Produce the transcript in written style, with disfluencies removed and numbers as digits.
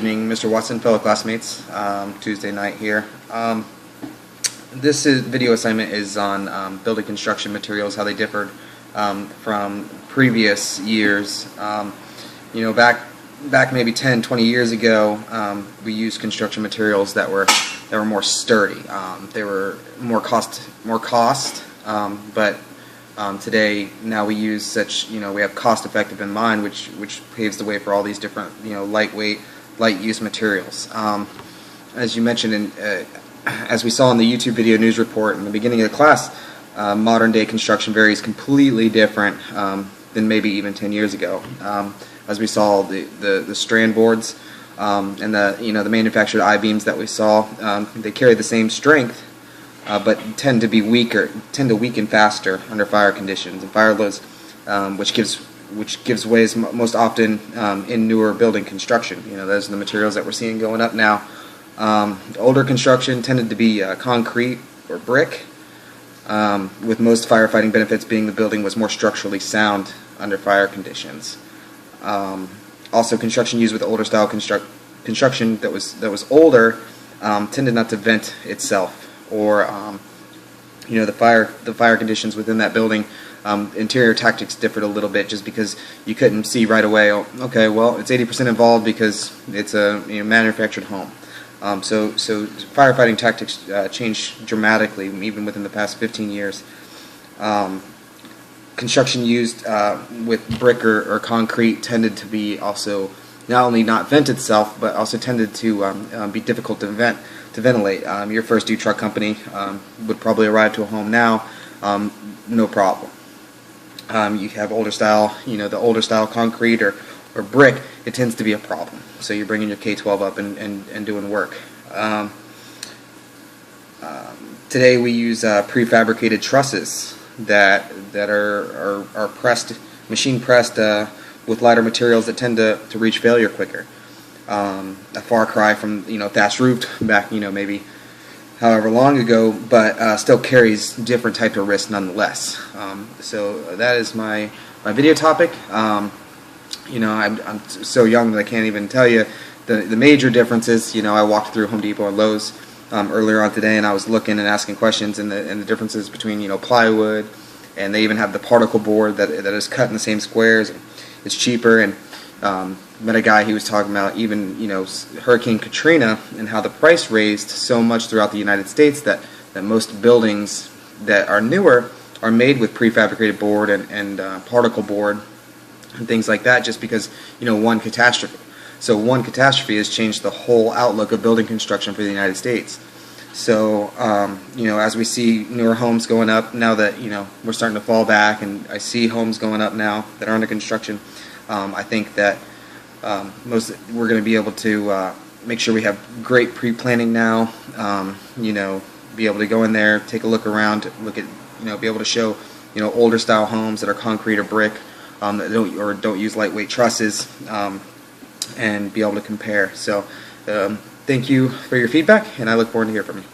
Evening, Mr. Watson, fellow classmates. Tuesday night here. This video assignment is on building construction materials, how they differed from previous years. Back maybe 10, 20 years ago, we used construction materials that were more sturdy. They were more cost, but today now we use such, we have cost effective in mind, which paves the way for all these different, lightweight, light use materials. As you mentioned, as we saw in the YouTube video news report in the beginning of the class, modern day construction varies completely different than maybe even 10 years ago. As we saw, the strand boards and the manufactured I-beams that we saw, they carry the same strength, but tend to weaken faster under fire conditions and fire loads, which gives ways most often in newer building construction. Those are the materials that we're seeing going up now. Older construction tended to be concrete or brick, with most firefighting benefits being the building was more structurally sound under fire conditions. Also, construction used with older style construction that was older tended not to vent itself, or the fire conditions within that building. Interior tactics differed a little bit, just because you couldn't see right away, oh, okay, well, it's 80% involved because it's a manufactured home. So firefighting tactics changed dramatically, even within the past 15 years. Construction used with brick or concrete tended to be also not only not vent itself, but also tended to be difficult to ventilate. Your first new truck company would probably arrive to a home now, no problem. You have older style, the older style concrete or brick, it tends to be a problem. So you're bringing your K-12 up and doing work. Today we use prefabricated trusses that are pressed, machine pressed with lighter materials that tend to reach failure quicker. A far cry from thatched roofed back maybe however long ago, but still carries different type of risk nonetheless. So that is my video topic. I'm so young that I can't even tell you the major differences. I walked through Home Depot and Lowe's earlier on today, and I was looking and asking questions and the differences between plywood, and they even have the particle board that is cut in the same squares. It's cheaper. And met a guy, he was talking about even Hurricane Katrina and how the price raised so much throughout the United States that most buildings that are newer are made with prefabricated board and particle board and things like that, just because one catastrophe. So one catastrophe has changed the whole outlook of building construction for the United States. So as we see newer homes going up now that we're starting to fall back, and I see homes going up now that are under construction, I think that we're going to be able to make sure we have great pre-planning now. Be able to go in there, take a look around, look at be able to show older style homes that are concrete or brick, that don't use lightweight trusses, and be able to compare. So thank you for your feedback, and I look forward to hearing from you.